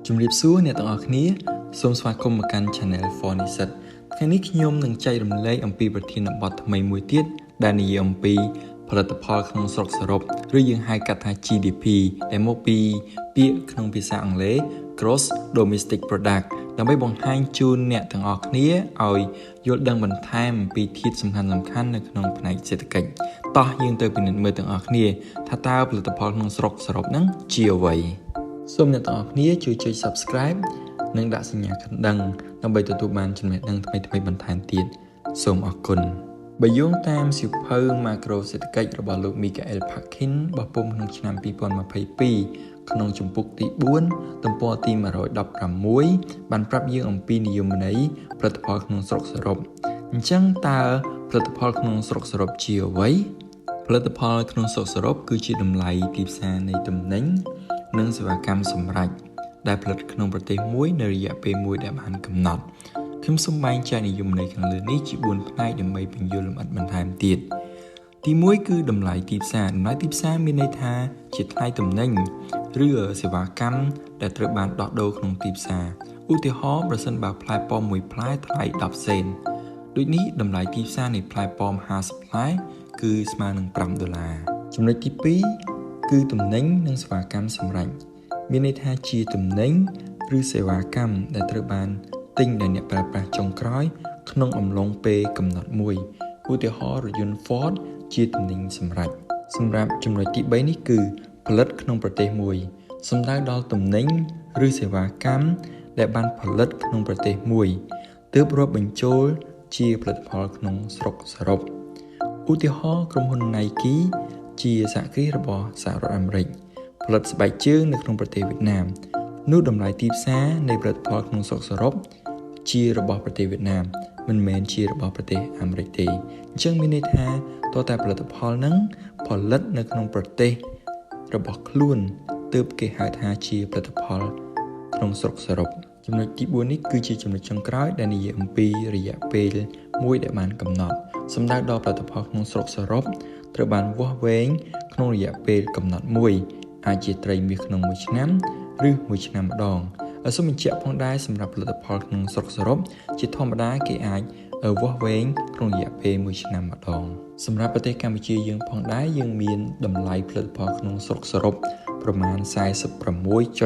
ជំរាបសួរអ្នកទាំងអស់គ្នាសូមស្វាគមន៍មកកាន់ Channel Forniset ថ្ងៃនេះខ្ញុំនឹងចែករំលែកអំពីប្រធានបទថ្មីមួយទៀតដែលនិយាយអំពីផលិតផលក្នុងស្រុកសរុបឬយើងហៅកាត់ថា GDP ដែលមកពីពាក្យក្នុងភាសាអង់គ្លេស Gross Domestic Product ដើម្បីបង្ហាញជូនអ្នកទាំងអស់គ្នាឲ្យយល់ដឹងបន្ថែមអំពីធាតុសំខាន់ៗនៅក្នុងផ្នែកសេដ្ឋកិច្ចតោះយើងទៅពិនិត្យមើលទាំងអស់គ្នាថាតើផលិតផលក្នុងស្រុកសរុបហ្នឹងជាអ្វីសូមអ្នកទាំងអស់គ្នាជួយចុច Subscribe និងដាក់សញ្ញាកណ្ដឹងដើម្បីទទួលបានចំណេះដឹងថ្មីៗបន្ថែមទៀតសូមអរគុណបើយោងតាមសៀវភៅ Macro សេដ្ឋកិច្ចរបស់លោក Michael Pakin បោះពុម្ពក្នុងឆ្នាំ2022ក្នុងជំពូកទី4ទំព័រទី116បានប្រាប់យើងអំពីនិយមន័យផលិតផលក្នុងស្រុកសរុបអញ្ចឹងតើផលិតផលក្នុងស្រុកសរុបជាអ្វីផលិតផលក្នុងស្រុកសរុបគឺជាតម្លៃទីផ្សារនៃទំនិញនិងសេវាកម្មសម្រេចដែលផលិតក្នុងប្រទេសមួយនៅរយៈពេលមួយដែលបានកំណត់ខ្ញុំសូមបែងចែកនិយមន័យខាងលើនេះជា4ផ្នែកដើម្បីពន្យល់លម្អិតបន្ថែមទៀតទី1គឺតម្លៃទីផ្សារតម្លៃទីផ្សារមានន័យថាជាថ្លៃទំនិញឬសេវាកម្មដែលត្រូវបានដោះដូរក្នុងទីផ្សារឧទាហរណ៍ប្រសិនបើផ្លែប៉ោមមួយផ្លែថ្លៃ10សេនដូចនេះតម្លៃទីផ្សារនៃផ្លែប៉ោម50ផ្លែគឺស្មើនឹង$5ចំណុចទី2គឺទំនិញនិងសេវាកម្មសម្រេចមានន័យថាជាទំនិញឬសេវាកម្មដែលត្រូវបានទិញដោយអ្នកប្រើប្រាស់ចុងក្រោយក្នុងអំឡុងពេលកំណត់មួយឧទាហរណ៍រថយន្ត Ford ជាទំនិញសម្រេចសម្រាប់ចំណុចទី3នេះគឺផលិតក្នុងប្រទេសមួយសំដៅដល់ទំនិញឬសេវាកម្មដែលបានផលិតក្នុងប្រទេសមួយទើបរាប់បញ្ចូលជាផលិតផលក្នុងស្រុកសរុបឧទាហរណ៍ក្រុមហ៊ុន Nike ជាសហគ្រាសរបស់សហរដ្ឋអាមេរិកផលិតស្បែកជើងនៅក្នុងប្រទេសវៀតណាមនោះតម្លៃទីផ្សារនៃផលិតផលក្នុងស្រុកសរុបជារបស់ប្រទេសវៀតណាមមិនមែនជារបស់ប្រទេសអាមេរិកទេអញ្ចឹងមានន័យថាតើតែផលិតផលហ្នឹងផលិតនៅក្នុងប្រទេសរបស់ខ្លួនទើបគេហៅថាជាផលិតផលក្នុងស្រុកសរុបចំណុចទី4នេះគឺជាចំណុចចុងក្រោយដែលនិយាយអំពីរយៈពេលមួយដែលបានកំណត់សំដៅដល់ផលិតផលក្នុងស្រុកសរុបត្រូវបានវាស់វែងក្នុងរយៈពេលកំណត់មួយអាចជាត្រីមាសក្នុងមួយឆ្នាំឬមួយឆ្នាំម្ដងសូមបញ្ជាក់ផងដែរសម្រាប់ផលិតផលក្នុងស្រុកសរុបជាធម្មតាគេអាចវាស់វែងក្នុងរយៈពេលមួយឆ្នាំម្ដងសម្រាប់ប្រទេសកម្ពុជាយើងផងដែរយើងមានតម្លៃផលិតផលក្នុងស្រុកសរុបប្រមាណ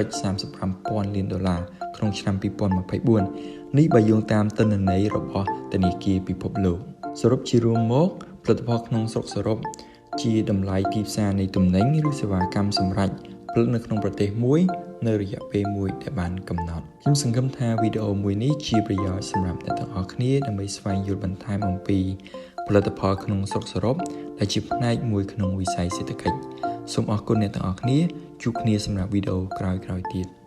$46.35 លានក្នុងឆ្នាំ2024នេះបើយោងតាមទិន្នន័យរបស់ធនាគារពិភពលោកសរុបជារួមមកផលិតផលក្នុងស្រុកសរុបជាតម្លៃទីផ្សារនៃទំនិញឬសេវាកម្មសម្រេចផលិតនៅក្នុងប្រទេសមួយនៅរយៈពេលមួយដែលបានកំណត់ខ្ញុំសង្ឃឹមថាវីដេអូមួយនេះជាប្រយោជន៍សម្រាប់អ្នកទាំងអស់គ្នាដើម្បីស្វែងយល់បន្ថែមអំពីផលិតផលក្នុងស្រុកសរុបដែលជាផ្នែកមួយក្នុងវិស័យសេដ្ឋកិច្ចសូមអរគុណអ្នកទាំងអស់គ្នាជួបគ្នាសម្រាប់វីដេអូក្រោយៗទៀត